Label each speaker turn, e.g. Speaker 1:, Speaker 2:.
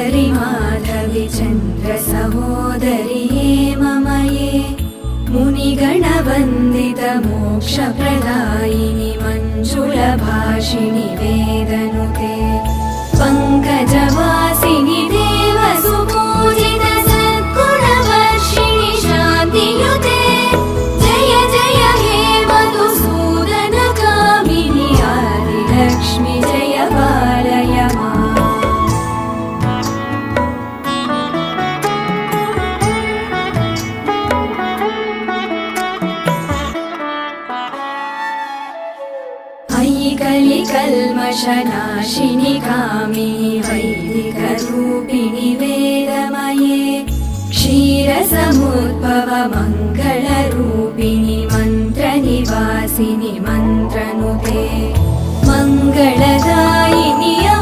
Speaker 1: सुन्दरि माधवि चन्द्र सहोदरि हेममये मुनिगणवन्दित मोक्षप्रदायिनि मञ्जुलभाषिणि वेदनुते पङ्कजवासिनि देवसुपूजित सद्गुणवर्षिणि शान्तियुते जय जय हे मधुसूदन कामिनि आदिलक्ष्मि जय पालय माम्। अयि कलिकल्मषनाशिनि कामिनि वैदिकरूपिणि वेदमये क्षीरसमुद्भव